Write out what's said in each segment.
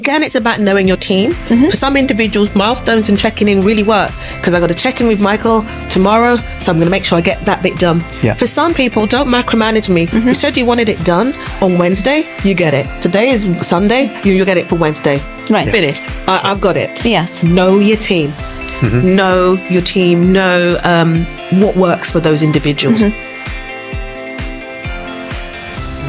Again, it's about knowing your team. For some individuals, milestones and checking in really work because I got to check in with Michael tomorrow, so I'm going to make sure I get that bit done. Yeah. For some people, don't macromanage me. You said you wanted it done on Wednesday, you get it. Today is Sunday, you'll get it for Wednesday. Right. Finished. I've got it. Yes. Know your team. Know your team. Know what works for those individuals.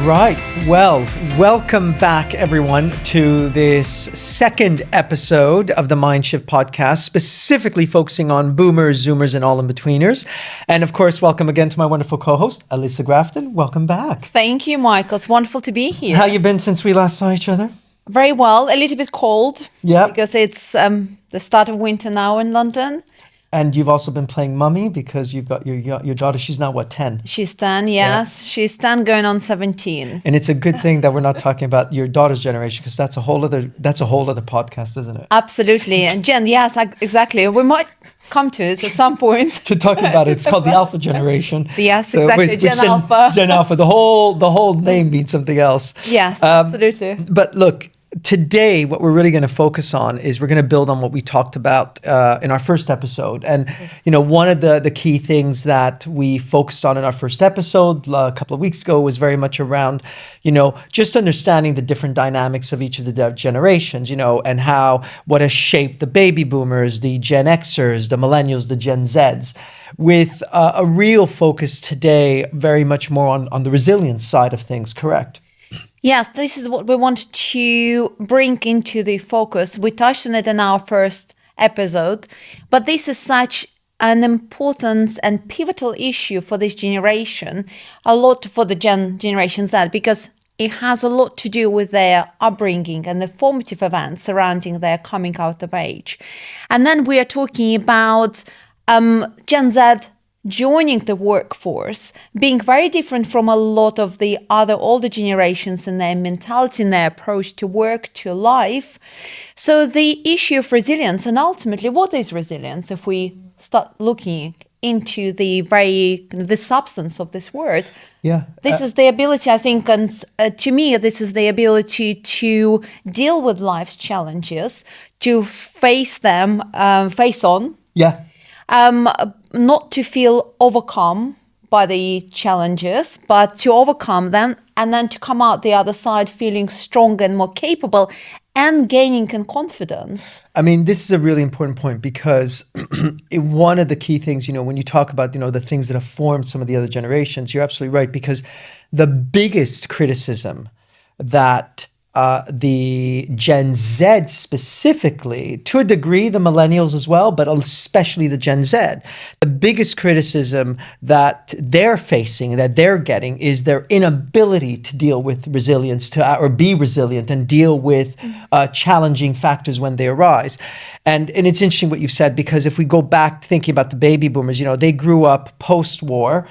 Right. Well, welcome back, everyone, to this second episode of the Mindshift podcast, specifically focusing on boomers, zoomers, and all in-betweeners. And of course, welcome again to my wonderful co-host, Alisa Grafton. Welcome back. Thank you, Michael. It's wonderful to be here. How you been since we last saw each other? Very well. A little bit cold. Yeah. Because it's the start of winter now in London. And you've also been playing mummy because you've got your daughter. She's now, what, 10? She's 10, yes. Yeah. She's 10 going on 17. And it's a good thing that we're not talking about your daughter's generation because that's a whole other podcast, isn't it? Absolutely. And Jen, yes, exactly. We might come to it at some point. To talk about it. It's called the Alpha generation. Yes, so exactly. Gen Alpha. Gen Alpha. The whole name means something else. Yes, absolutely. But look, today, what we're really going to focus on is we're going to build on what we talked about in our first episode. And, you know, one of the key things that we focused on in our first episode a couple of weeks ago was very much around, you know, just understanding the different dynamics of each of the generations, you know, and what has shaped the baby boomers, the Gen Xers, the millennials, the Gen Zs, with a real focus today very much more on the resilience side of things, correct? Yes, this is what we want to bring into the focus. We touched on it in our first episode, but this is such an important and pivotal issue for this generation, a lot for the Generation Z, because it has a lot to do with their upbringing and the formative events surrounding their coming out of age. And then we are talking about Gen Z joining the workforce, being very different from a lot of the other older generations in their mentality, in their approach to work, to life. So the issue of resilience, and ultimately, what is resilience if we start looking into the substance of this word? Yeah. This is the ability, I think, and to me, this is the ability to deal with life's challenges, to face them face on. Yeah. Not to feel overcome by the challenges, but to overcome them and then to come out the other side feeling stronger and more capable and gaining in confidence. I mean, this is a really important point because one of the key things, you know, when you talk about, you know, the things that have formed some of the other generations, you're absolutely right, because the biggest criticism that the Gen Z specifically, to a degree, the millennials as well, but especially the Gen Z, the biggest criticism that they're facing, that they're getting, is their inability to deal with resilience, or be resilient and deal with challenging factors when they arise. And it's interesting what you've said, because if we go back thinking about the baby boomers, you know, they grew up post-war.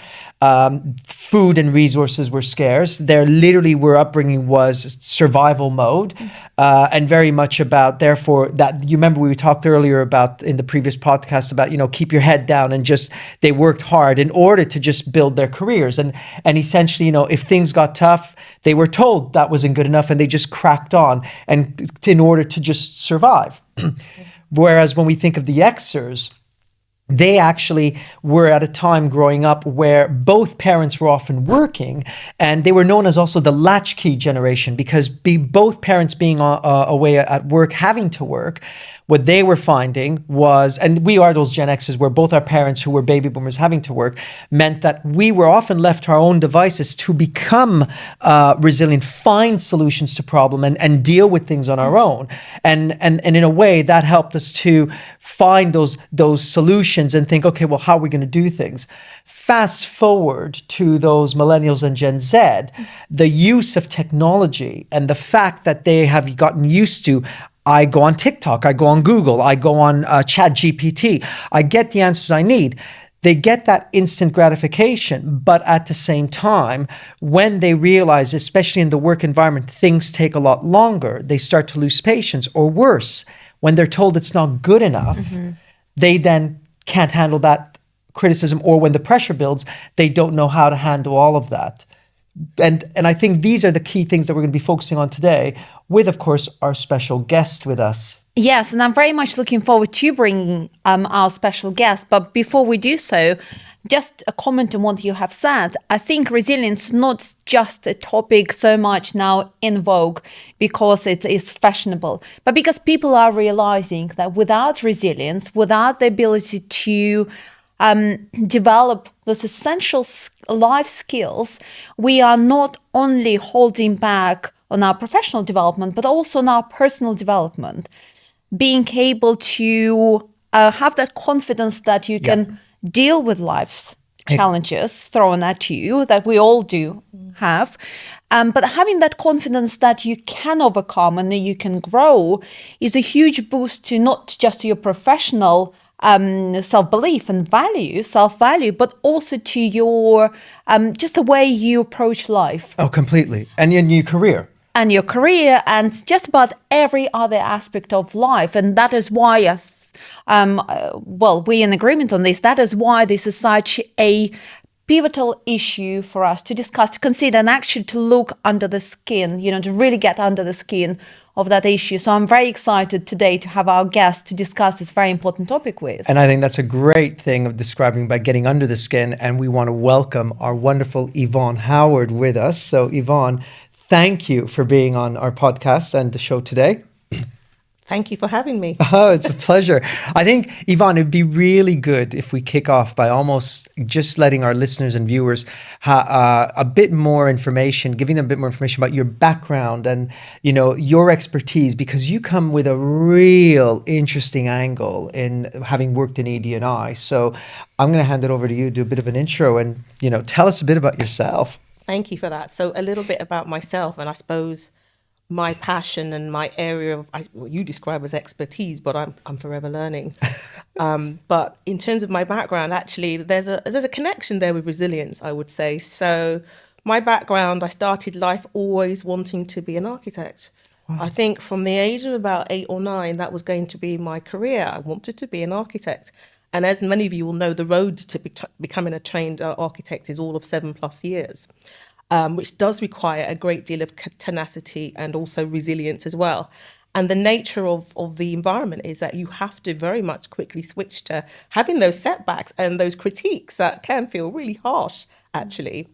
Food and resources were scarce. Their upbringing was survival mode, and very much about, therefore, that you remember we talked earlier about in the previous podcast about, you know, keep your head down and just, they worked hard in order to just build their careers. And essentially, you know, if things got tough, they were told that wasn't good enough and they just cracked on and in order to just survive. Whereas when we think of the Xers, they actually were at a time growing up where both parents were often working, and they were known as also the latchkey generation because both parents being away at work, having to work, what they were finding was, and we are those Gen Xers where both our parents who were baby boomers having to work, meant that we were often left to our own devices to become resilient, find solutions to problem and deal with things on our own. And in a way that helped us to find those solutions and think, okay, well, how are we going to do things? Fast forward to those millennials and Gen Z, the use of technology and the fact that they have gotten used to, I go on TikTok, I go on Google, I go on ChatGPT, I get the answers I need. They get that instant gratification, but at the same time, when they realize, especially in the work environment, things take a lot longer, they start to lose patience, or worse, when they're told it's not good enough, they then can't handle that criticism, or when the pressure builds, they don't know how to handle all of that. And I think these are the key things that we're going to be focusing on today with, of course, our special guest with us. Yes, and I'm very much looking forward to bringing our special guest. But before we do so, just a comment on what you have said. I think resilience is not just a topic so much now in vogue because it is fashionable, but because people are realizing that without resilience, without the ability to develop those essential life skills, we are not only holding back on our professional development, but also on our personal development. Being able to have that confidence that you can deal with life's challenges thrown at you, that we all do have, but having that confidence that you can overcome and that you can grow is a huge boost to not just to your professional self-belief and self-value, but also to your just the way you approach life. Oh, completely. And in your career. And your career and just about every other aspect of life. And that is why, we're in agreement on this. That is why this is such a pivotal issue for us to discuss, to consider, and actually to look under the skin, to really get under the skin of that issue. So I'm very excited today to have our guest to discuss this very important topic with. And I think that's a great thing of describing by getting under the skin. And we want to welcome our wonderful Yvonne Howard with us. So Yvonne, thank you for being on our podcast and the show today. Thank you for having me. Oh, it's a pleasure. I think, Yvonne, it'd be really good if we kick off by almost just letting our listeners and viewers a bit more information, giving them a bit more information about your background and, your expertise, because you come with a real interesting angle in having worked in ED&I. So I'm going to hand it over to you, do a bit of an intro and, tell us a bit about yourself. Thank you for that. So a little bit about myself, and I suppose my passion and my area of what you describe as expertise, but I'm forever learning. But in terms of my background, actually, there's a connection there with resilience, I would say. So my background, I started life always wanting to be an architect. Wow. I think from the age of about 8 or 9, that was going to be my career. I wanted to be an architect. And as many of you will know, the road to becoming a trained architect is all of 7+ years. Which does require a great deal of tenacity and also resilience as well. And the nature of the environment is that you have to very much quickly switch to having those setbacks and those critiques that can feel really harsh, actually.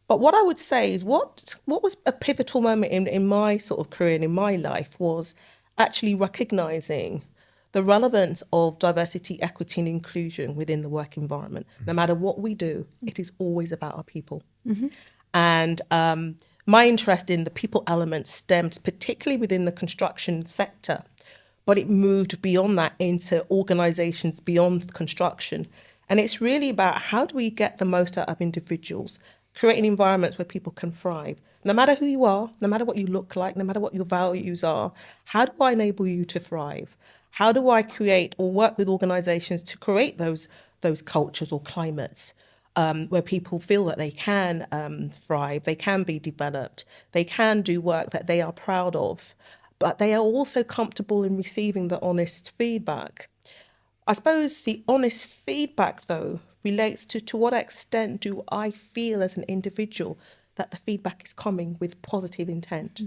But what I would say is what was a pivotal moment in my sort of career and in my life was actually recognizing the relevance of diversity, equity, and inclusion within the work environment. No matter what we do, it is always about our people. Mm-hmm. And my interest in the people element stemmed particularly within the construction sector, but it moved beyond that into organizations beyond construction. And it's really about how do we get the most out of individuals, creating environments where people can thrive. No matter who you are, no matter what you look like, no matter what your values are, how do I enable you to thrive? How do I create or work with organizations to create those cultures or climates? Where people feel that they can thrive, they can be developed, they can do work that they are proud of, but they are also comfortable in receiving the honest feedback. I suppose the honest feedback, though, relates to what extent do I feel as an individual that the feedback is coming with positive intent?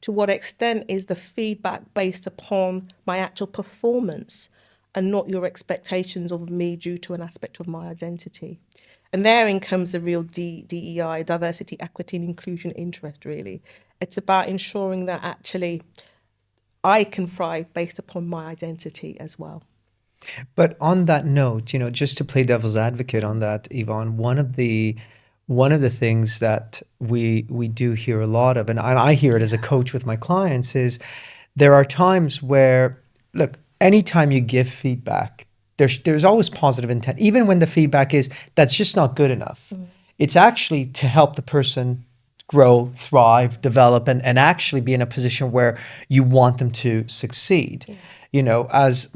To what extent is the feedback based upon my actual performance and not your expectations of me due to an aspect of my identity? And therein comes the real DEI, diversity, equity, and inclusion interest, really. It's about ensuring that actually I can thrive based upon my identity as well. But on that note, just to play devil's advocate on that, Yvonne, one of the things that we do hear a lot of, and I hear it as a coach with my clients, is there are times where, look, anytime you give feedback, there's always positive intent, even when the feedback is that's just not good enough. Mm. It's actually to help the person grow, thrive, develop, and actually be in a position where you want them to succeed. Yeah. As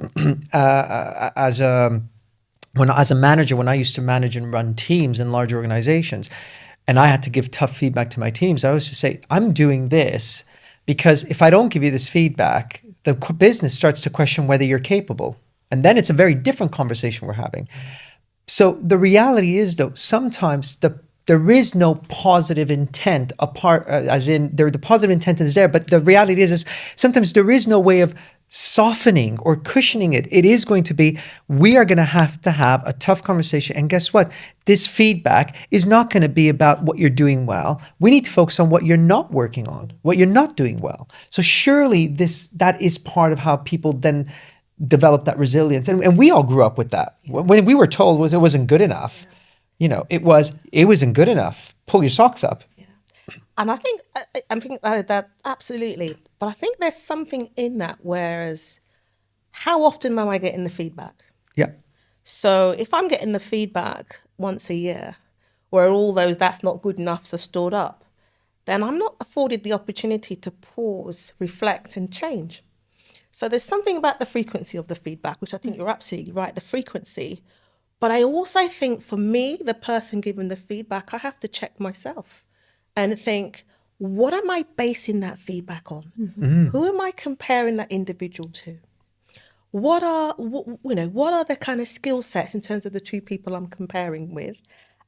a manager, when I used to manage and run teams in large organizations, and I had to give tough feedback to my teams, I always just say, I'm doing this because if I don't give you this feedback, the business starts to question whether you're capable. And then it's a very different conversation we're having. So the reality is, though, sometimes there is no positive intent apart, as in the positive intent is there, but the reality is sometimes there is no way of softening or cushioning it. It is going to be, we are going to have a tough conversation. And guess what? This feedback is not going to be about what you're doing well. We need to focus on what you're not working on, what you're not doing well. So surely that is part of how people then develop that resilience. And we all grew up with that. When we were told it wasn't good enough, it wasn't good enough. Pull your socks up. And I think that absolutely, but I think there's something in that. Whereas, how often am I getting the feedback? Yeah. So if I'm getting the feedback once a year, where all those "that's not good enough" are stored up, then I'm not afforded the opportunity to pause, reflect, and change. So there's something about the frequency of the feedback, which I think you're absolutely right, the frequency. But I also think for me, the person giving the feedback, I have to check myself and think, what am I basing that feedback on? Mm-hmm. Who am I comparing that individual to? What are the kind of skill sets in terms of the two people I'm comparing with?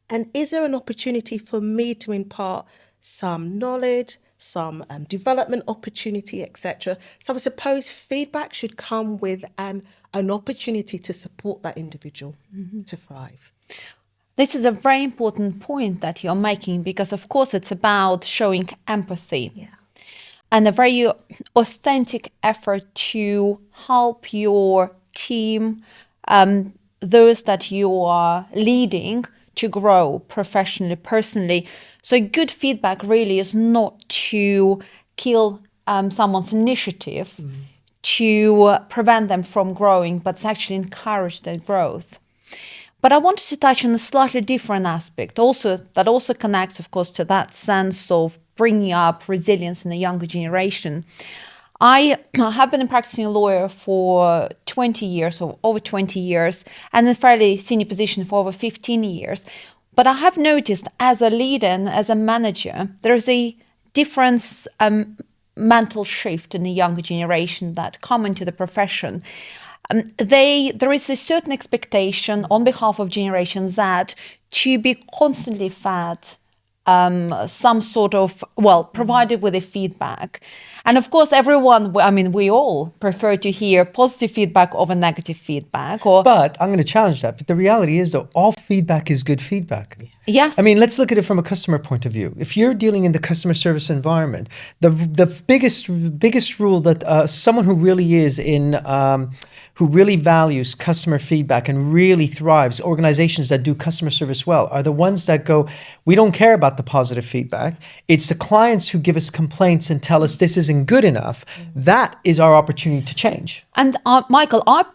And is there an opportunity for me to impart some knowledge, some development opportunity, etc.? So I suppose feedback should come with an opportunity to support that individual to thrive. This is a very important point that you're making, because of course it's about showing empathy and a very authentic effort to help your team, those that you are leading, to grow professionally, personally. So good feedback really is not to kill someone's initiative, to prevent them from growing, but to actually encourage their growth. But I wanted to touch on a slightly different aspect, that also connects, of course, to that sense of bringing up resilience in the younger generation. I have been a practicing lawyer for 20 years, or over 20 years, and in a fairly senior position for over 15 years. But I have noticed as a leader and as a manager, there is a difference, mental shift in the younger generation that come into the profession. There is a certain expectation on behalf of Generation Z to be constantly fed some sort of, provided with a feedback. And of course, we all prefer to hear positive feedback over negative feedback. But I'm going to challenge that. But the reality is, though, all feedback is good feedback. Yes. I mean, let's look at it from a customer point of view. If you're dealing in the customer service environment, the biggest rule that someone who really is in who really values customer feedback and really thrives, organizations that do customer service well, are the ones that go, we don't care about the positive feedback. It's the clients who give us complaints and tell us this isn't good enough. That is our opportunity to change. And Michael, I'm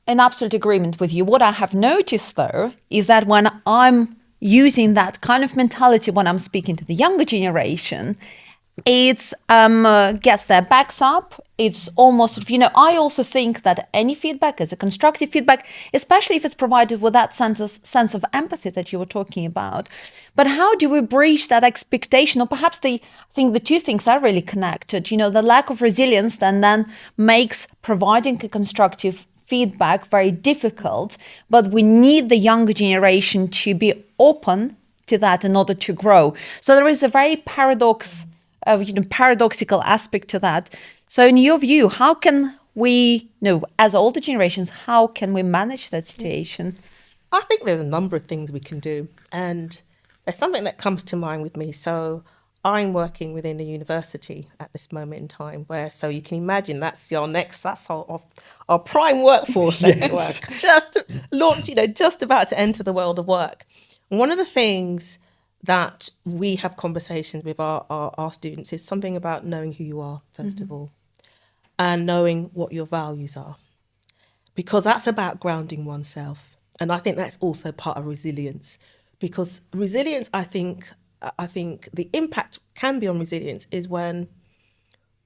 in absolute agreement with you. What I have noticed, though, is that when I'm using that kind of mentality when I'm speaking to the younger generation, it's gets their backs up. It's almost, I also think that any feedback is a constructive feedback, especially if it's provided with that sense of empathy that you were talking about. But how do we breach that expectation? Or perhaps I think the two things are really connected. The lack of resilience then makes providing a constructive feedback very difficult, but we need the younger generation to be open to that in order to grow. So there is a very paradoxical aspect to that. So in your view, how can we, as older generations, how can we manage that situation? I think there's a number of things we can do. And there's something that comes to mind with me. So I'm working within the university at this moment in time, so you can imagine that's our prime workforce network, just launched, just about to enter the world of work. And one of the things that we have conversations with our students is something about knowing who you are, first of all, and knowing what your values are, because that's about grounding oneself. And I think that's also part of resilience, because resilience, I think the impact can be on resilience is when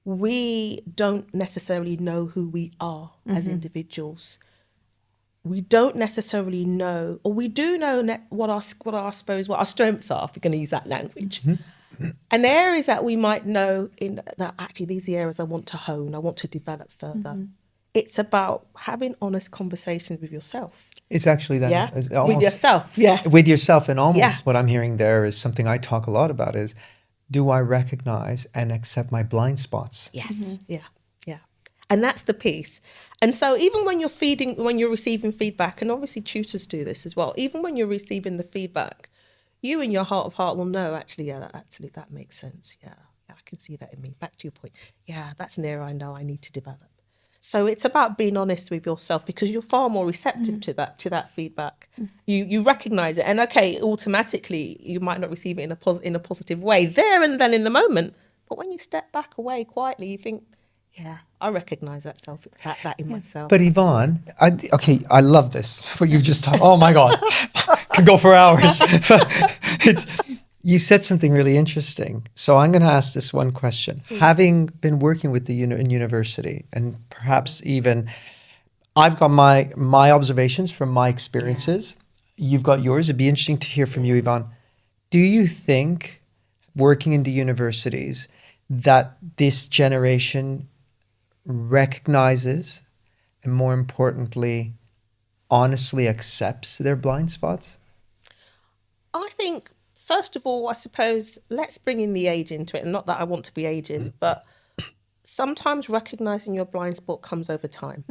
we don't necessarily know who we are as individuals. We don't necessarily know, or we do know what our strengths are, if we're going to use that language. And the areas that we might know that actually these are the areas I want to hone, I want to develop further. it's about having honest conversations with yourself. It's actually that. Yeah, It's with almost- yourself. Yeah, with yourself, and almost Yeah. what I'm hearing there is something I talk a lot about is, do I recognize and accept my blind spots? yes, yeah, yeah. And that's the piece. And so even when you're receiving feedback, and obviously tutors do this as well, even when you're receiving the feedback, you in your heart of heart will know, actually, that makes sense. Yeah, I can see that in me. Back to your point. Yeah, that's an area I know I need to develop. So it's about being honest with yourself, because you're far more receptive to that feedback. You recognize it, and okay, automatically you might not receive it in a positive way there and then in the moment. But when you step back away quietly, you think, yeah, I recognize that in myself. But Yvonne, I love this. What you've just talked. Oh my God, could go for hours. You said something really interesting. So I'm going to ask this one question. Having been working with in university, and perhaps even I've got my observations from my experiences. You've got yours. It'd be interesting to hear from you, Yvonne. Do you think, working in the universities, that this generation recognizes and, more importantly, honestly accepts their blind spots? I think, first of all, I suppose, let's bring in the age into it. And not that I want to be ageist, but sometimes recognizing your blind spot comes over time.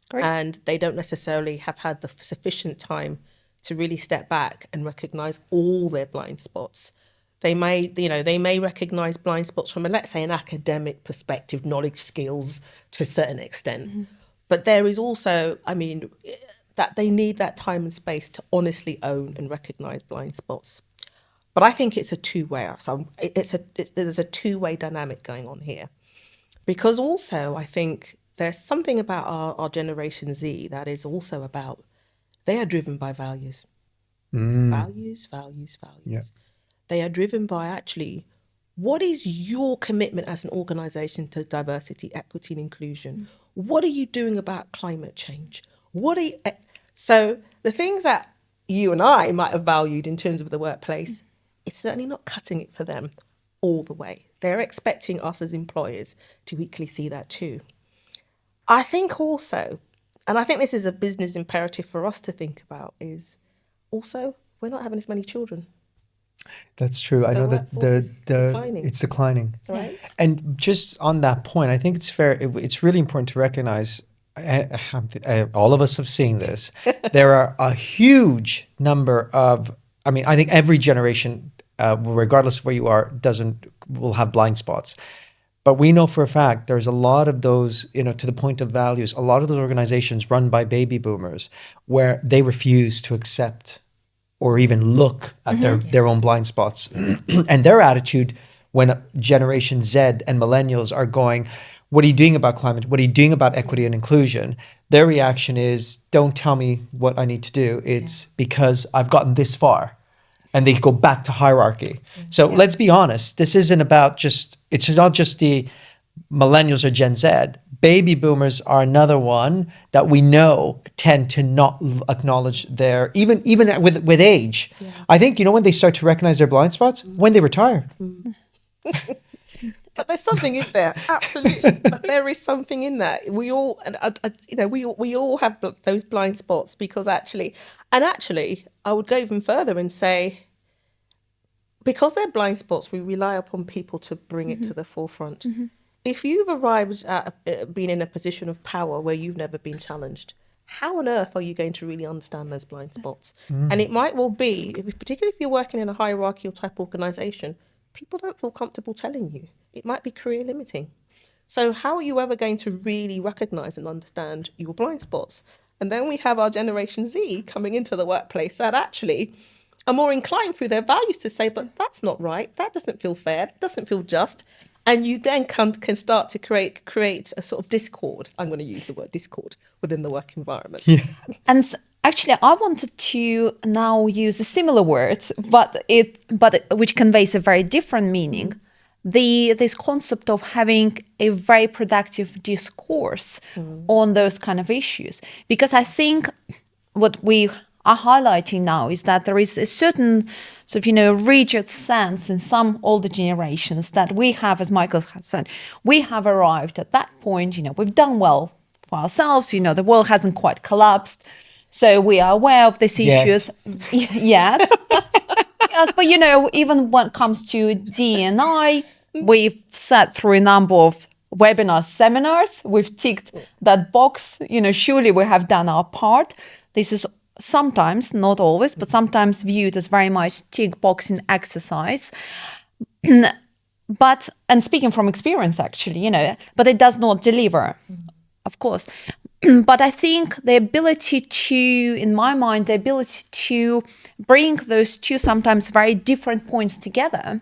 Great. And they don't necessarily have had the sufficient time to really step back and recognize all their blind spots. They may recognize blind spots from, let's say, an academic perspective, knowledge, skills to a certain extent. But there is also, that they need that time and space to honestly own and recognize blind spots. But I think it's a two-way. So there's a two-way dynamic going on here. Because also, I think there's something about our Generation Z that is also about, they are driven by values. Values. Yeah. They are driven by, actually, what is your commitment as an organization to diversity, equity, and inclusion? What are you doing about climate change? So the things that you and I might have valued in terms of the workplace, it's certainly not cutting it for them all the way. They're expecting us as employers to equally see that too. I think also, and I think this is a business imperative for us to think about, is also we're not having as many children. That's true. I know that declining. it's declining. Right. And just on that point, I think it's fair. It's really important to recognize, all of us have seen this. There are a huge number of, I think every generation, regardless of where you are, will have blind spots. But we know for a fact there's a lot of those, to the point of values, a lot of those organizations run by baby boomers where they refuse to accept or even look at their own blind spots. And their attitude when Generation Z and millennials are going, what are you doing about climate? What are you doing about equity and inclusion? Their reaction is, don't tell me what I need to do. It's because I've gotten this far. And they go back to hierarchy. So let's be honest. This isn't about it's not just the millennials or Gen Z. Baby boomers are another one that we know tend to not acknowledge their, even with age. Yeah. I think, when they start to recognize their blind spots? When they retire. But there's something in there, absolutely. But there is something in that. We all, we all have those blind spots, because actually, I would go even further and say, because they're blind spots, we rely upon people to bring it to the forefront. If you've arrived at being in a position of power where you've never been challenged, how on earth are you going to really understand those blind spots? And it might well be, particularly if you're working in a hierarchical type organization, people don't feel comfortable telling you. It might be career limiting. So how are you ever going to really recognize and understand your blind spots? And then we have our Generation Z coming into the workplace that actually are more inclined through their values to say, but that's not right. That doesn't feel fair. That doesn't feel just. And you then can start to create a sort of discord. I'm going to use the word discord within the work environment. Yeah. And actually, I wanted to now use a similar word, but which conveys a very different meaning. This concept of having a very productive discourse on those kind of issues. Because I think what we are highlighting now is that there is a certain sort of, rigid sense in some older generations that we have, as Michael has said, we have arrived at that point, we've done well for ourselves. You know, the world hasn't quite collapsed. So we are aware of these issues. Yes. Yes, but you know, even when it comes to D&I, we've sat through a number of webinars, seminars. We've ticked that box. You know, surely we have done our part. This is sometimes, not always, but sometimes viewed as very much tick boxing exercise. But, and speaking from experience, actually, you know, but it does not deliver, of course. But I think the ability to, in my mind, the ability to bring those two sometimes very different points together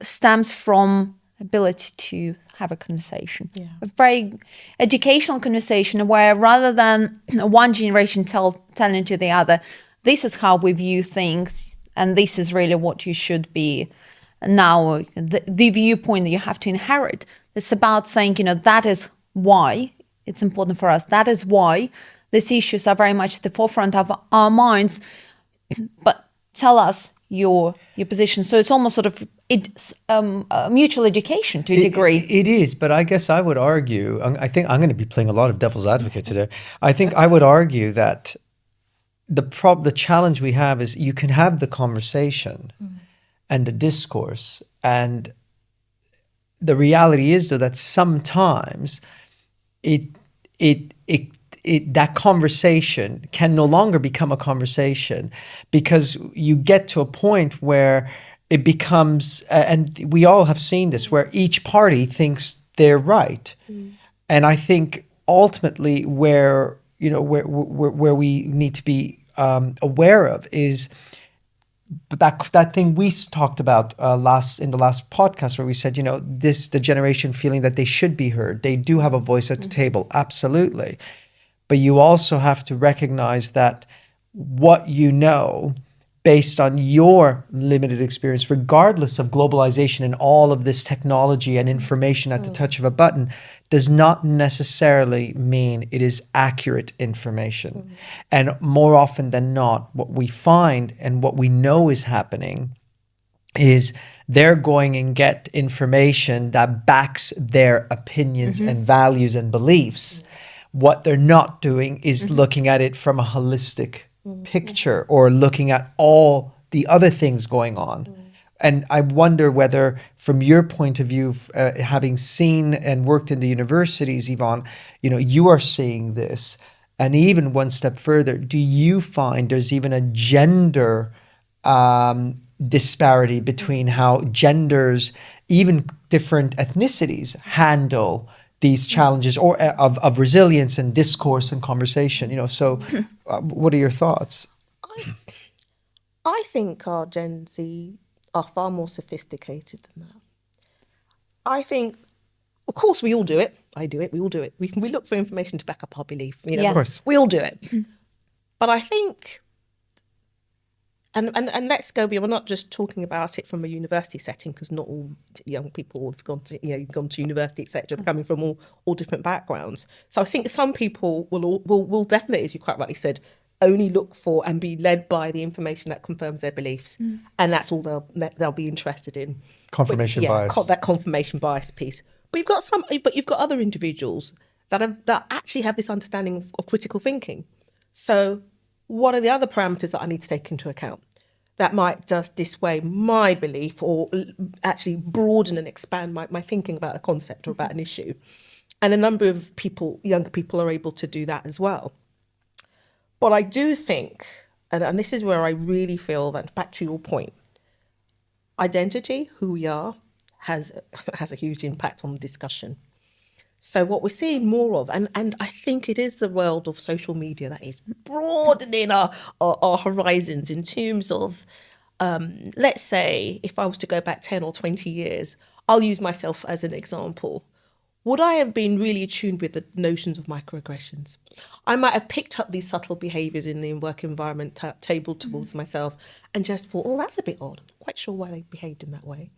stems from ability to have a conversation, a very educational conversation where rather than one generation telling to the other, this is how we view things and this is really what you should be now, the viewpoint that you have to inherit. It's about saying, you know, that is why it's important for us. That is why these issues are very much at the forefront of our minds. But tell us your position. So it's almost sort of mutual education to a degree. It is, but I guess I would argue, I think I'm going to be playing a lot of devil's advocate today. I think I would argue that the challenge we have is you can have the conversation and the discourse, and the reality is though that sometimes that conversation can no longer become a conversation because you get to a point where it becomes, and we all have seen this, where each party thinks they're right. And I think ultimately where we need to be aware of is that thing we talked about in the last podcast, where we said, you know, the generation feeling that they should be heard. They do have a voice at the table, absolutely. But you also have to recognize that what you know, based on your limited experience, regardless of globalization and all of this technology and information at the touch of a button, does not necessarily mean it is accurate information. And more often than not, what we find and what we know is happening is they're going and get information that backs their opinions and values and beliefs. What they're not doing is looking at it from a holistic picture or looking at all the other things going on. And I wonder whether, from your point of view, having seen and worked in the universities, Yvonne, you know, you are seeing this. And even one step further, do you find there's even a gender disparity between how genders, even different ethnicities, handle these challenges or of resilience and discourse and conversation? You know, so what are your thoughts? I think our Gen Z are far more sophisticated than that. I think, of course, we all do it. I do it. We all do it. We look for information to back up our belief. You know, Yes. Of course. We all do it. But I think, and let's go beyond. We're not just talking about it from a university setting, because not all young people have gone to university, etc. They're coming from all different backgrounds. So I think some people will definitely, as you quite rightly said, only look for and be led by the information that confirms their beliefs, and that's all they'll be interested in. Confirmation bias. That confirmation bias piece. But you've got other individuals that actually have this understanding of critical thinking. So what are the other parameters that I need to take into account that might just dissuade my belief or actually broaden and expand my thinking about a concept or about an issue? And a number of people, younger people, are able to do that as well. But I do think, and this is where I really feel that, back to your point, identity, who we are, has a huge impact on the discussion. So what we're seeing more of, and I think it is the world of social media that is broadening our horizons in terms of, let's say, if I was to go back 10 or 20 years, I'll use myself as an example. Would I have been really attuned with the notions of microaggressions? I might have picked up these subtle behaviours in the work environment table towards myself and just thought, oh, that's a bit odd. I'm not quite sure why they behaved in that way.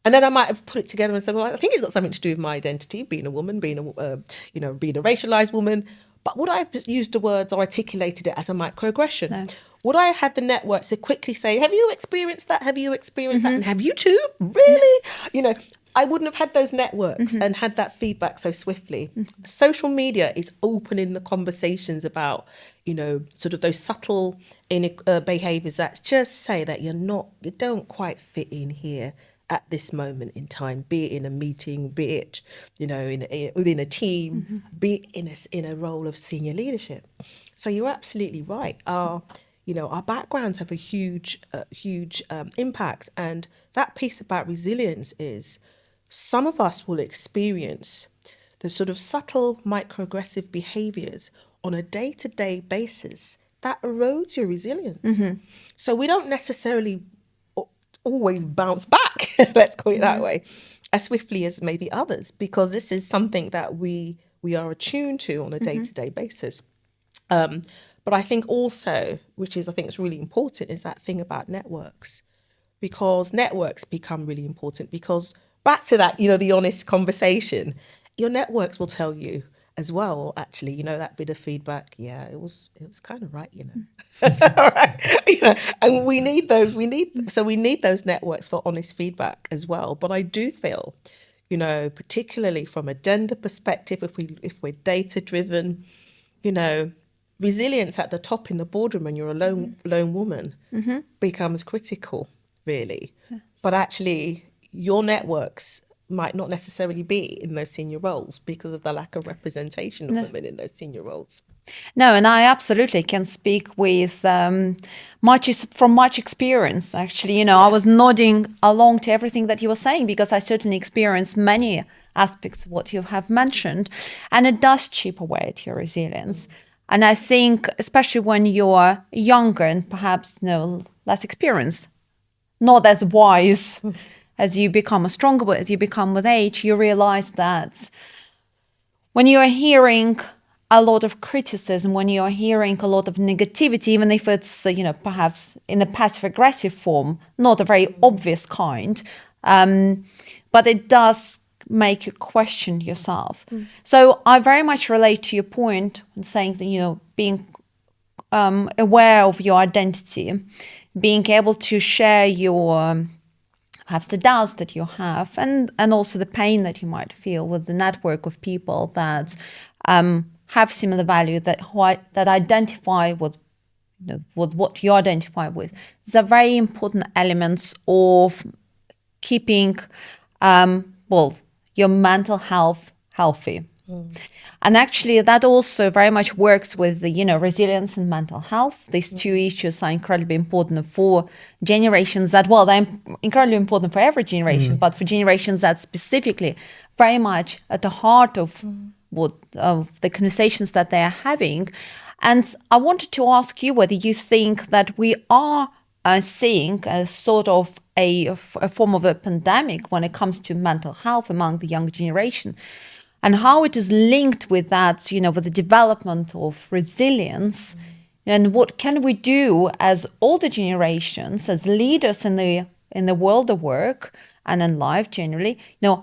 And then I might have put it together and said, well, I think it's got something to do with my identity, being a woman, being a racialised woman. But would I have used the words or articulated it as a microaggression? No. Would I have had the networks to quickly say, have you experienced that? Have you experienced that? And have you too? Really? You know, I wouldn't have had those networks and had that feedback so swiftly. Social media is opening the conversations about, sort of those subtle behaviors that just say that you don't quite fit in here at this moment in time, be it in a meeting, be it, within a team, be it in a role of senior leadership. So you're absolutely right. Our backgrounds have a huge impact. And that piece about resilience is some of us will experience the sort of subtle microaggressive behaviors on a day-to-day basis that erodes your resilience. So we don't necessarily always bounce back, let's call it that way, as swiftly as maybe others, because this is something that we are attuned to on a day-to-day basis. But I think also, which is I think is really important, is that thing about networks, because networks become really important. Because back to that, the honest conversation, your networks will tell you as well, actually, that bit of feedback, yeah, it was kind of right, right? And we need those networks for honest feedback as well. But I do feel, particularly from a gender perspective, if we're data driven, resilience at the top in the boardroom when you're a lone woman becomes critical, really. But actually, your networks might not necessarily be in those senior roles because of the lack of representation of women in those senior roles. No, and I absolutely can speak with much experience, actually. I was nodding along to everything that you were saying because I certainly experienced many aspects of what you have mentioned, and it does chip away at your resilience. And I think, especially when you're younger and perhaps less experienced, not as wise as you become stronger, as you become with age, you realize that when you are hearing a lot of criticism, when you are hearing a lot of negativity, even if it's, perhaps in a passive-aggressive form, not a very obvious kind, but it does make you question yourself. So I very much relate to your point in saying that, being aware of your identity, being able to share your perhaps the doubts that you have and also the pain that you might feel with the network of people that have similar value, that identify with what you identify with. These are very important elements of keeping your mental health healthy. And actually that also very much works with the resilience and mental health. These two issues are incredibly important for generations they're incredibly important for every generation, but for generations that specifically very much at the heart of of the conversations that they are having. And I wanted to ask you whether you think that we are seeing a sort of a form of a pandemic when it comes to mental health among the younger generation, and how it is linked with that, with the development of resilience, and what can we do as older generations, as leaders in the world of work and in life generally,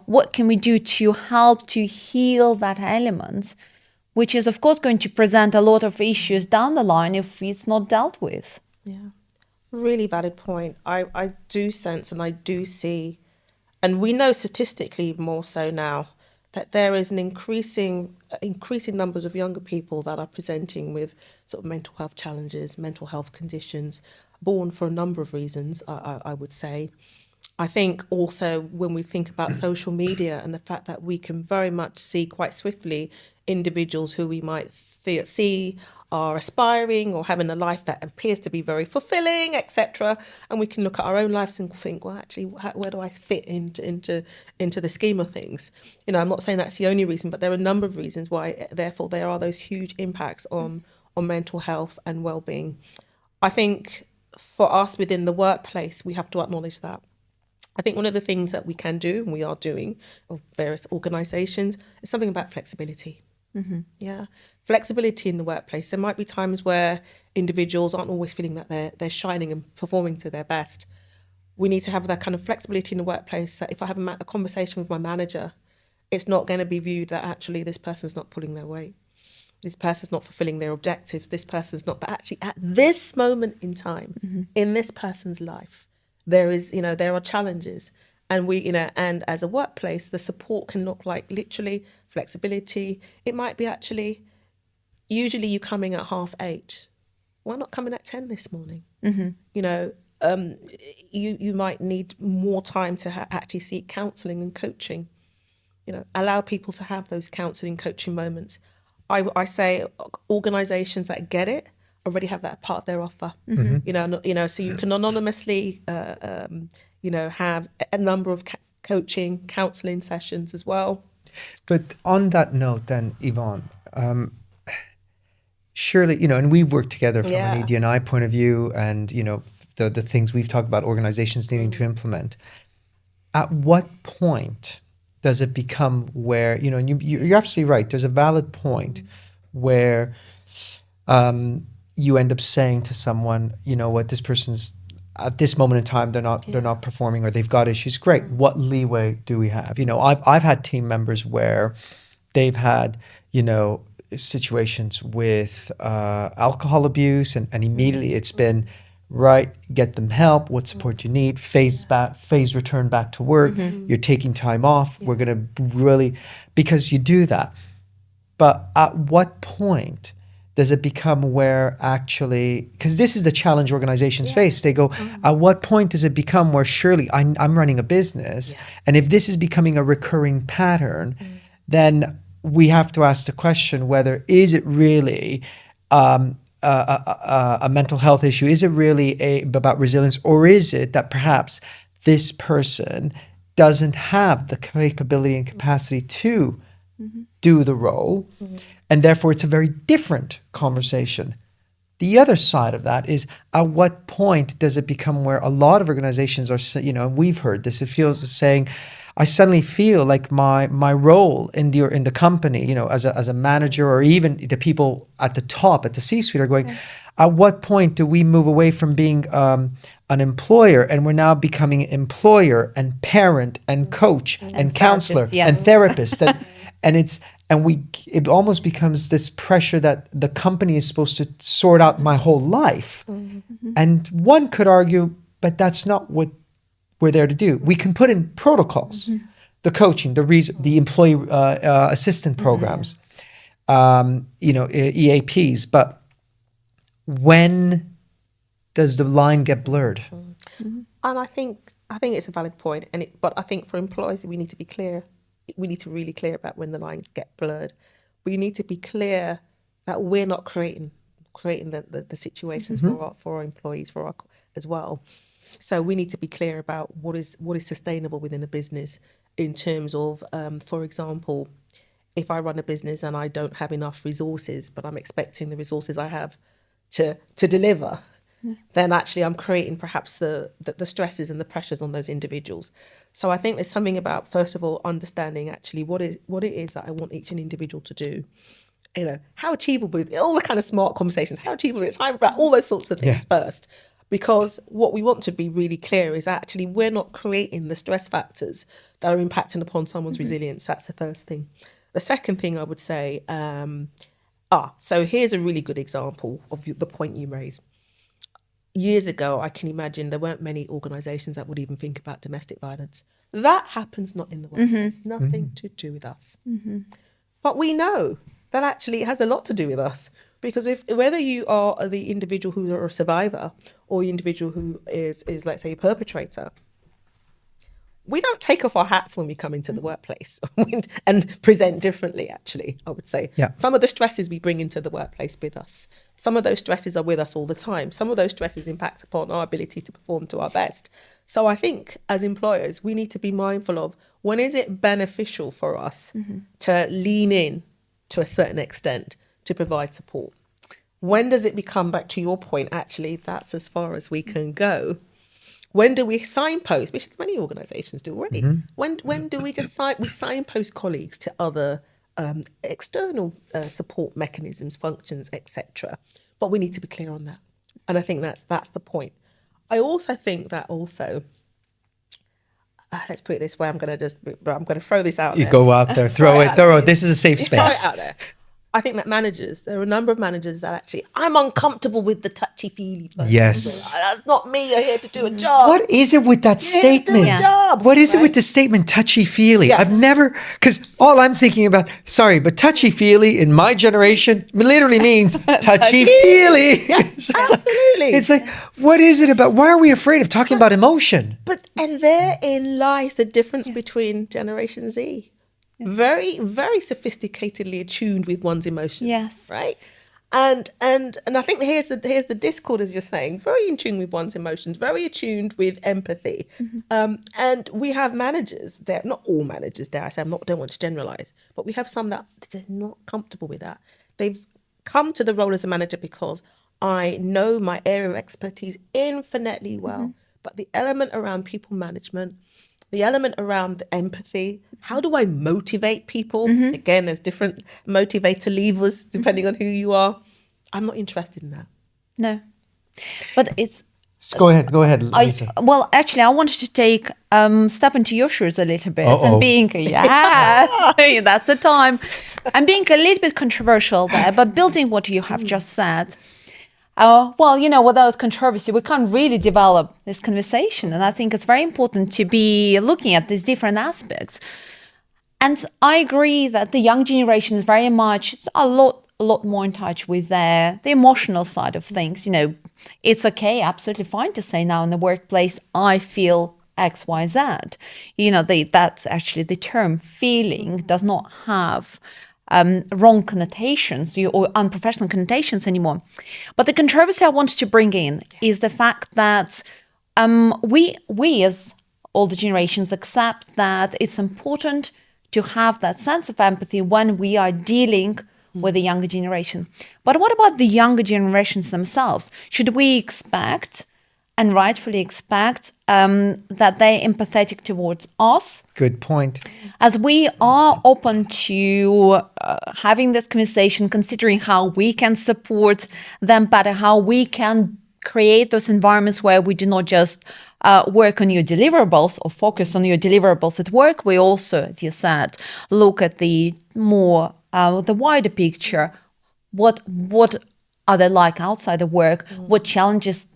what can we do to help to heal that element, which is of course going to present a lot of issues down the line if it's not dealt with. Yeah, really valid point. I do sense and I do see, and we know statistically more so now, that there is an increasing numbers of younger people that are presenting with sort of mental health challenges, mental health conditions, born for a number of reasons, I would say. I think also when we think about social media and the fact that we can very much see quite swiftly individuals who we might see are aspiring or having a life that appears to be very fulfilling, etc. And we can look at our own lives and think, well, actually, where do I fit into the scheme of things? I'm not saying that's the only reason, but there are a number of reasons why, therefore, there are those huge impacts on mental health and well-being. I think for us within the workplace, we have to acknowledge that. I think one of the things that we can do, and we are doing, of various organisations, is something about flexibility. Yeah, flexibility in the workplace. There might be times where individuals aren't always feeling that they're shining and performing to their best. We need to have that kind of flexibility in the workplace that if I have a conversation with my manager, it's not going to be viewed that actually this person's not pulling their weight. This person's not fulfilling their objectives. This person's not, but actually at this moment in time, in this person's life, there are challenges, And we, and as a workplace, the support can look like literally flexibility. It might be actually, usually you coming at 8:30. Why not coming at 10 this morning? You might need more time to actually seek counselling and coaching. Allow people to have those counselling, coaching moments. I say organisations that get it already have that part of their offer. So you can anonymously, have a number of coaching, counselling sessions as well. But on that note, then, Yvonne, surely, and we've worked together from an ED&I point of view, and the things we've talked about organizations needing to implement. At what point does it become where, and you're absolutely right, there's a valid point where you end up saying to someone, what, this person's at this moment in time, they're not performing, or they've got issues. Great. What leeway do we have? I've had team members where they've had, situations with alcohol abuse, and immediately it's been, right, get them help, what support you need, phase return back to work, you're taking time off, we're going to really, because you do that. But at what point does it become where actually, because this is the challenge organizations face, they go, at what point does it become where surely I'm running a business, and if this is becoming a recurring pattern, then we have to ask the question whether, is it really a mental health issue? Is it really about resilience, or is it that perhaps this person doesn't have the capability and capacity to do the role, and therefore it's a very different conversation? The other side of that is, at what point does it become where a lot of organizations are, and we've heard this, it feels saying, I suddenly feel like my role in the company, as a manager, or even the people at the top, at the C-suite, are going, at what point do we move away from being an employer, and we're now becoming employer and parent and coach and counselor and therapist, it almost becomes this pressure that the company is supposed to sort out my whole life. And one could argue, but that's not what we're there to do. We can put in protocols, the coaching, the employee assistant programs, EAPs, but when does the line get blurred? And I think it's a valid point, but I think for employers, we need to be clear. We need to really clear about when the lines get blurred. We need to be clear that we're not creating the situations for our employees, as well. So we need to be clear about what is sustainable within a business, in terms of, for example, if I run a business and I don't have enough resources, but I'm expecting the resources I have to deliver, then actually I'm creating perhaps the stresses and the pressures on those individuals. So I think there's something about, first of all, understanding actually what it is that I want each individual to do. How achievable, all the kind of smart conversations, how achievable it's time about all those sorts of things first. Because what we want to be really clear is actually we're not creating the stress factors that are impacting upon someone's resilience. That's the first thing. The second thing I would say, so here's a really good example of the point you raised. Years ago, I can imagine there weren't many organisations that would even think about domestic violence. That happens not in the workplace, nothing to do with us. But we know that actually it has a lot to do with us. Because whether you are the individual who are a survivor, or the individual who is let's say, a perpetrator, we don't take off our hats when we come into the workplace and present differently, actually, I would say. Some of the stresses we bring into the workplace with us. Some of those stresses are with us all the time. Some of those stresses impact upon our ability to perform to our best. So I think as employers, we need to be mindful of, when is it beneficial for us to lean in to a certain extent to provide support? When does it become, back to your point, actually, that's as far as we can go? When do we signpost, which many organisations do already? When do we just signpost colleagues to other external support mechanisms, functions, etc.? But we need to be clear on that, and I think that's the point. I also think that let's put it this way. I'm going to throw this out. You go out there, throw it. This is a safe space. Throw it out there. I think that there are a number of managers that actually, I'm uncomfortable with the touchy-feely person. Yes. That's not me. You're here to do a job. What is it with that You're here to do statement? a job, What is it with right? the statement touchy-feely? Yeah. I've never, because all I'm thinking about, sorry, but touchy-feely in my generation literally means touchy-feely. Yeah, absolutely. It's like, what is it about? Why are we afraid of talking about emotion? And therein lies the difference between Generation Z. Very, very sophisticatedly attuned with one's emotions. Yes. Right. And I think here's the discord, as you're saying, very in tune with one's emotions, very attuned with empathy. And we have managers, they're not all managers, dare I say, don't want to generalize, but we have some that are not comfortable with that. They've come to the role as a manager because I know my area of expertise infinitely well, but the element around people management, the element around the empathy, how do I motivate people? Again, there's different motivator levers depending on who you are. I'm not interested in that. No. But it's Go ahead, Lisa. well, actually, I wanted to take step into your shoes a little bit Uh-oh. and being that's the time. I'm being a little bit controversial there, but building what you have just said. Well, without controversy, we can't really develop this conversation, and I think it's very important to be looking at these different aspects. And I agree that the young generation is very much a lot more in touch with the emotional side of things. It's okay, absolutely fine to say now in the workplace, I feel X, Y, Z. That's actually the term feeling does not have wrong connotations or unprofessional connotations anymore. But the controversy I wanted to bring in is the fact that we as older generations accept that it's important to have that sense of empathy when we are dealing with the younger generation. But what about the younger generations themselves? Should we expect, and rightfully expect, that they're empathetic towards us? Good point. As we are open to having this conversation, considering how we can support them better, how we can create those environments where we do not just work on your deliverables or focus on your deliverables at work. We also, as you said, look at the more the wider picture. What are they like outside of work? What challenges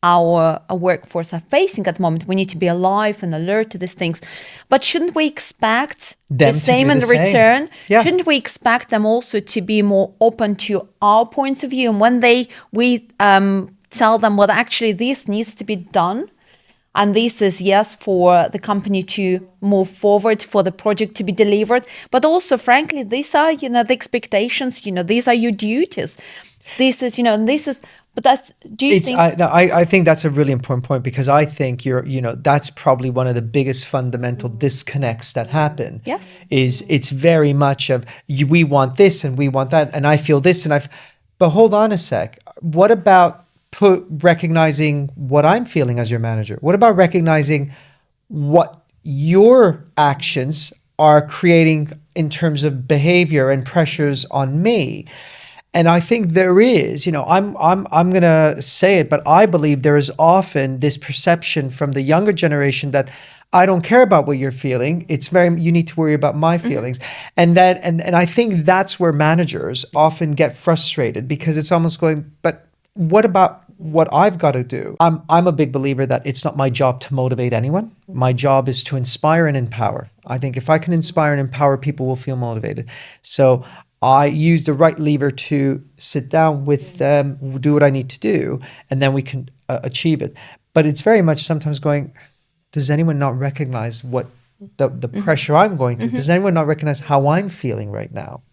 our workforce are facing at the moment? We need to be alive and alert to these things. But shouldn't we expect Them the to same do in the return? same. Yeah. Shouldn't we expect them also to be more open to our points of view? And when we tell them, well, actually, this needs to be done, and this is, yes, for the company to move forward, for the project to be delivered. But also, frankly, these are, the expectations, these are your duties. This is, but that's, do you think? I think that's a really important point, because I think that's probably one of the biggest fundamental disconnects that happen. Yes. Is it's very much of we want this and we want that, and I feel this but hold on a sec. What about recognizing what I'm feeling as your manager? What about recognizing what your actions are creating in terms of behavior and pressures on me? And I think there is, I'm going to say it, but I believe there is often this perception from the younger generation that I don't care about what you're feeling. You need to worry about my feelings. And I think that's where managers often get frustrated, because it's almost going, but what about what I've got to do? I'm a big believer that it's not my job to motivate anyone. My job is to inspire and empower. I think if I can inspire and empower, people will feel motivated. So I use the right lever to sit down with them, do what I need to do, and then we can achieve it. But it's very much sometimes going, does anyone not recognize what the pressure I'm going through? Does anyone not recognize how I'm feeling right now?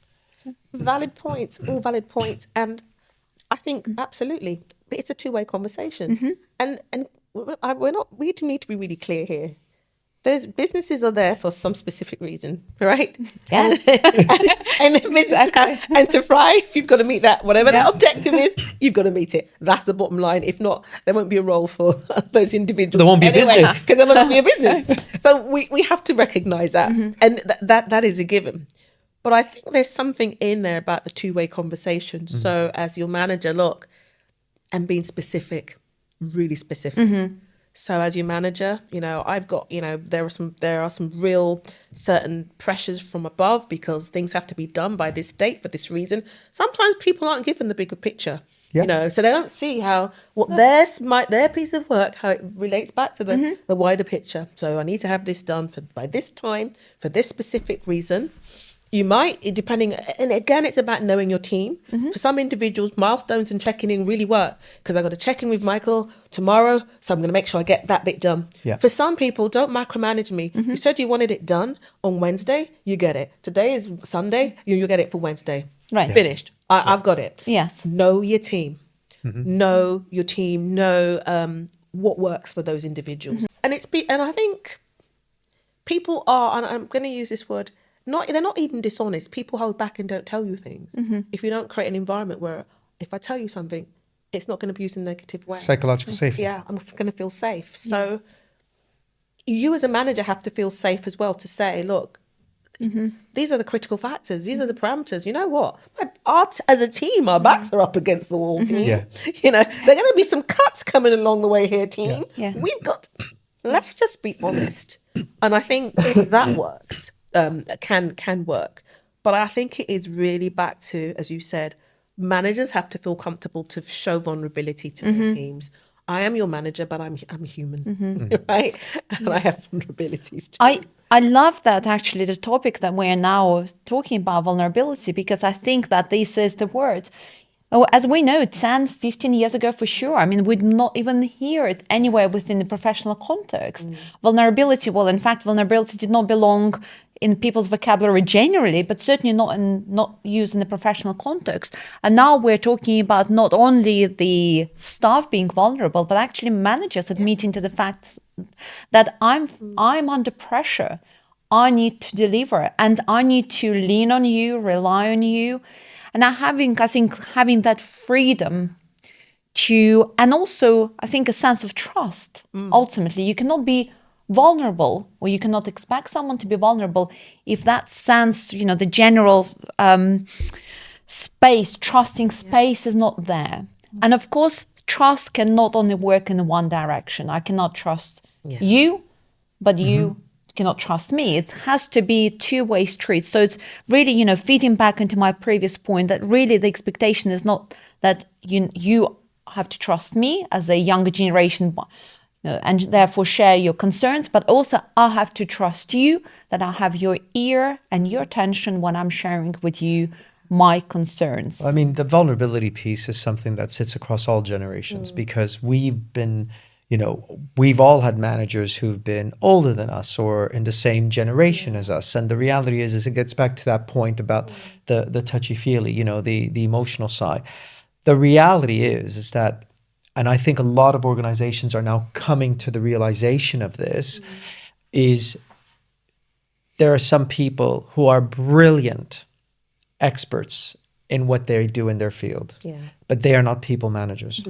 Valid points, all valid points. And I think absolutely, it's a two-way conversation. And we do need to be really clear here. Those businesses are there for some specific reason, right? Yes. and businesses and to thrive, you've got to meet that. Whatever that objective is, you've got to meet it. That's the bottom line. If not, there won't be a role for those individuals. There won't be a business. Because there won't be a business. So we have to recognize that. And that is a given. But I think there's something in there about the two-way conversation. So as your manager, look, and being specific, really specific. So as your manager, I've got, there are some real certain pressures from above because things have to be done by this date for this reason. Sometimes people aren't given the bigger picture, so they don't see how their piece of work, how it relates back to the wider picture. So I need to have this done by this time for this specific reason. You might, depending, and again, it's about knowing your team. For some individuals, milestones and checking in really work because I've got to check in with Michael tomorrow, so I'm going to make sure I get that bit done. Yeah. For some people, don't micromanage me. You said you wanted it done on Wednesday, you get it. Today is Sunday, you get it for Wednesday. Right. Finished. I've got it. Yes. Know your team. Know your team. Know what works for those individuals. And I think people are, and I'm going to use this word, they're not even dishonest. People hold back and don't tell you things. If you don't create an environment where if I tell you something, it's not going to be used in a negative way. Psychological safety. Yeah, I'm going to feel safe. So you as a manager have to feel safe as well to say, look, these are the critical factors. These are the parameters. You know what? As a team, our backs are up against the wall, team. Yeah. There are going to be some cuts coming along the way here, team. Yeah. We've got, let's just be honest. And I think if that works, can work. But I think it is really back to, as you said, managers have to feel comfortable to show vulnerability to their teams. I am your manager, but I'm human, right? And I have vulnerabilities too. I love that actually the topic that we're now talking about, vulnerability, because I think that this is the word. Oh, as we know, 10, 15 years ago, for sure. I mean, we'd not even hear it anywhere within the professional context. Vulnerability, well, in fact, vulnerability did not belong in people's vocabulary generally, but certainly not used in the professional context. And now we're talking about not only the staff being vulnerable, but actually managers admitting to the fact that I'm under pressure. I need to deliver, and I need to lean on you, rely on you. And having that freedom to, and also I think a sense of trust. Ultimately, you cannot be vulnerable, or you cannot expect someone to be vulnerable if that sense, the general space, trusting space is not there. And of course, trust can not only work in one direction. I cannot trust you, but you cannot trust me. It has to be a two-way street. So it's really, feeding back into my previous point that really the expectation is not that you have to trust me as a younger generation, and therefore share your concerns, but also I have to trust you, that I have your ear and your attention when I'm sharing with you my concerns. I mean, the vulnerability piece is something that sits across all generations because we've been, we've all had managers who've been older than us or in the same generation as us. And the reality is it gets back to that point about the touchy-feely, the emotional side. The reality is that, and I think a lot of organizations are now coming to the realization of this, is there are some people who are brilliant experts in what they do in their field, but they are not people managers.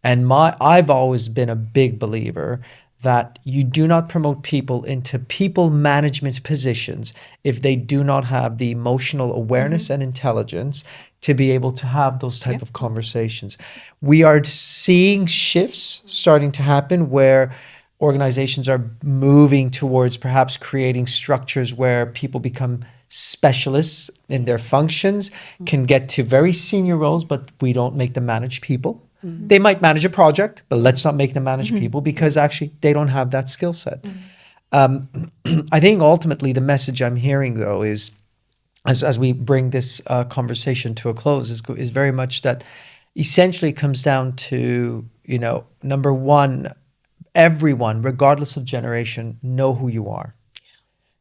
And I've always been a big believer that you do not promote people into people management positions if they do not have the emotional awareness and intelligence to be able to have those type of conversations. We are seeing shifts starting to happen where organizations are moving towards perhaps creating structures where people become specialists in their functions, can get to very senior roles, but we don't make them manage people. They might manage a project, but let's not make them manage people because actually they don't have that skill set. I think ultimately the message I'm hearing though is, as we bring this conversation to a close, is very much that essentially it comes down to, number one, everyone, regardless of generation, know who you are.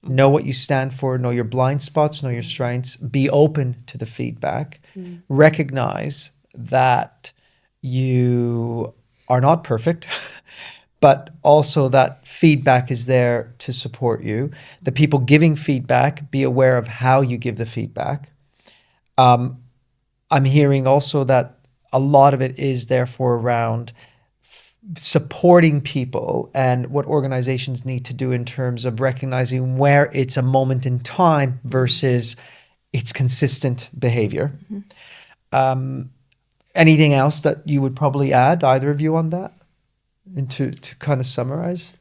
Know what you stand for, know your blind spots, know your strengths, be open to the feedback, recognize that you are not perfect, but also that feedback is there to support you. The people giving feedback, be aware of how you give the feedback. I'm hearing also that a lot of it is therefore around supporting people and what organizations need to do in terms of recognizing where it's a moment in time versus it's consistent behavior. Anything else that you would probably add, either of you, on that? And to kind of summarize?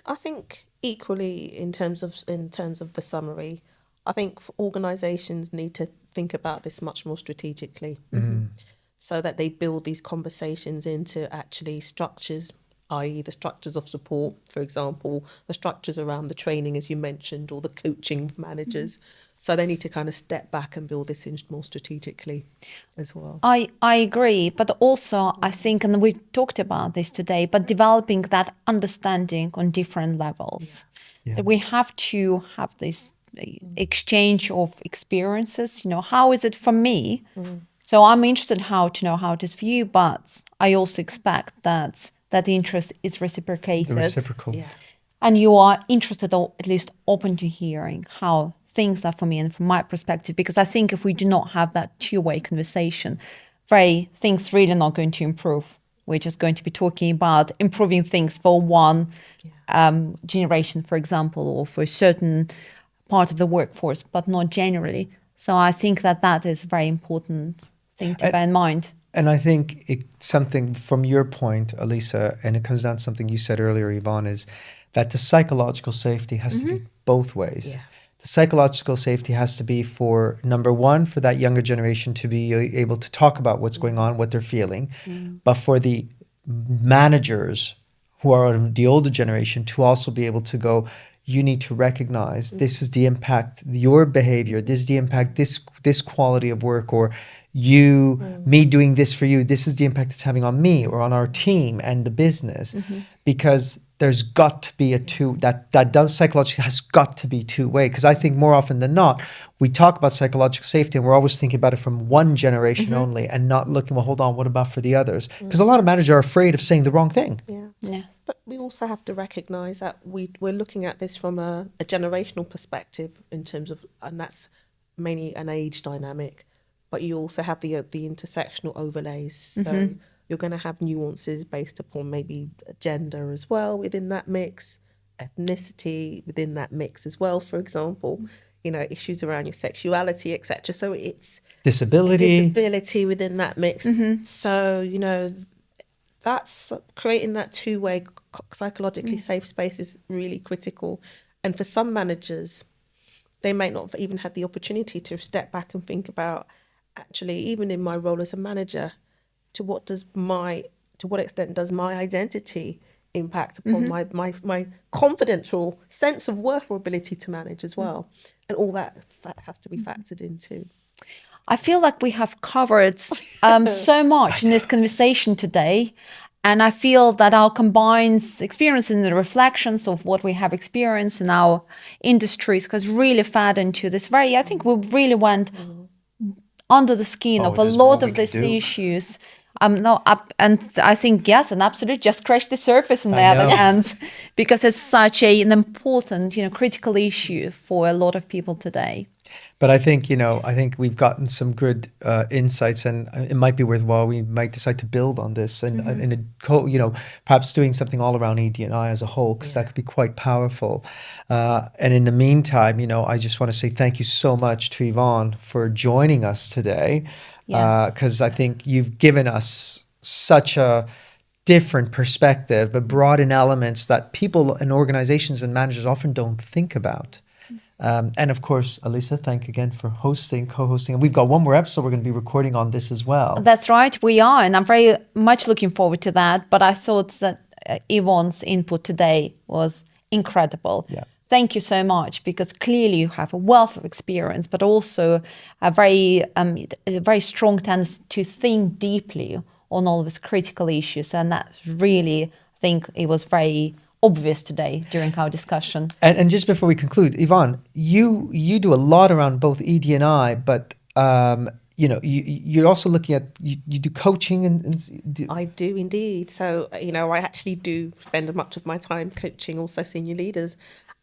I think equally in terms of the summary, I think organisations need to think about this much more strategically, so that they build these conversations into actually structures, i.e. the structures of support, for example, the structures around the training, as you mentioned, or the coaching of managers. So they need to kind of step back and build this in more strategically as well. I agree, but also I think, and we talked about this today, but developing that understanding on different levels. Yeah. We have to have this exchange of experiences. How is it for me? So I'm interested how to know how it is for you, but I also expect that that interest is reciprocated. The reciprocal. Yeah. And you are interested, or at least open to hearing how things are for me and from my perspective, because I think if we do not have that two-way conversation, things really not going to improve. We're just going to be talking about improving things for one generation, for example, or for a certain part of the workforce, but not generally. So I think that is a very important thing to bear in mind. And I think it's something from your point, Alisa, and it comes down to something you said earlier, Yvonne, is that the psychological safety has to be both ways. Yeah. The psychological safety has to be for, number one, for that younger generation to be able to talk about what's going on, what they're feeling, but for the managers who are of the older generation to also be able to go, you need to recognize this is the impact, your behavior, this is the impact, this quality of work, or me doing this for you, this is the impact it's having on me or on our team and the business. Because there's got to be that does psychologically has got to be two-way. Because I think more often than not, we talk about psychological safety and we're always thinking about it from one generation only and not looking, well, hold on, what about for the others? Because a lot of managers are afraid of saying the wrong thing. Yeah. But we also have to recognise that we're looking at this from a generational perspective in terms of, and that's mainly an age dynamic, but you also have the intersectional overlays. So you're going to have nuances based upon maybe gender as well within that mix, ethnicity within that mix as well, for example, issues around your sexuality, etc. So it's disability within that mix. So, that's creating that two-way psychologically safe space is really critical. And for some managers, they might not even have the opportunity to step back and think about, actually, even in my role as a manager, to what extent does my identity impact upon my confidence or sense of worth or ability to manage as well? And all that has to be factored into. I feel like we have covered so much in this conversation today. And I feel that our combined experience and the reflections of what we have experienced in our industries has really fed into this I think we really went under the skin of a lot of these issues. And I think, yes, and absolutely just scratch the surface on the other hand, because it's such an important, critical issue for a lot of people today. But I think, we've gotten some good insights, and it might be worthwhile. We might decide to build on this and perhaps doing something all around ED&I as a whole, because that could be quite powerful. And in the meantime, I just want to say thank you so much to Yvonne for joining us today, because I think you've given us such a different perspective, but brought in elements that people and organizations and managers often don't think about. And of course, Alisa, thank you again for co-hosting. And we've got one more episode we're going to be recording on this as well. That's right, we are. And I'm very much looking forward to that. But I thought that Yvonne's input today was incredible. Yeah. Thank you so much, because clearly you have a wealth of experience, but also a very strong tendency to think deeply on all of these critical issues. And that's really, I think it was very obvious today during our discussion. And just before we conclude, Yvonne, you do a lot around both ED&I, but you're also looking at you do coaching and I do indeed. So I actually do spend much of my time coaching also senior leaders,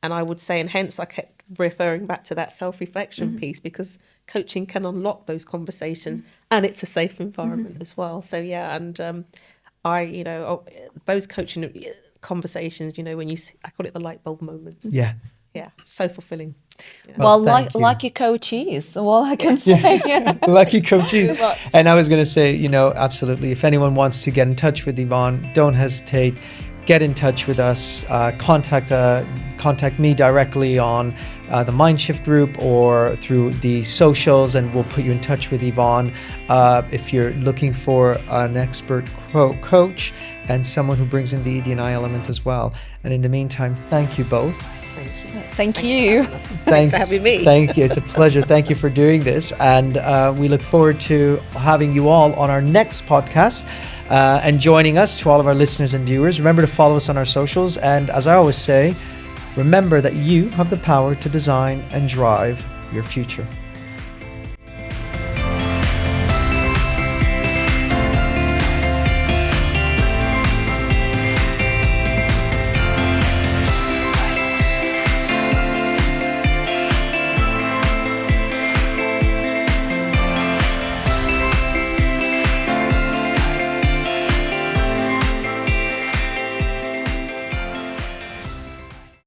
and I would say, and hence I kept referring back to that self-reflection piece, because coaching can unlock those conversations, and it's a safe environment as well. So and those coaching conversations, when I call it the light bulb moments. Yeah, so fulfilling. Well, thank you. lucky coaches, all I can say. Lucky coaches. Very much. And I was going to say, absolutely, if anyone wants to get in touch with Yvonne, don't hesitate. Get in touch with us. Contact me directly on the Mindshift group or through the socials, and we'll put you in touch with Yvonne. If you're looking for an expert coach and someone who brings in the ED&I element as well. And in the meantime, thank you both. Thank you. Thank you. Thanks for having me. Thank you. It's a pleasure. Thank you for doing this. And we look forward to having you all on our next podcast and joining us. To all of our listeners and viewers, remember to follow us on our socials. And as I always say, remember that you have the power to design and drive your future.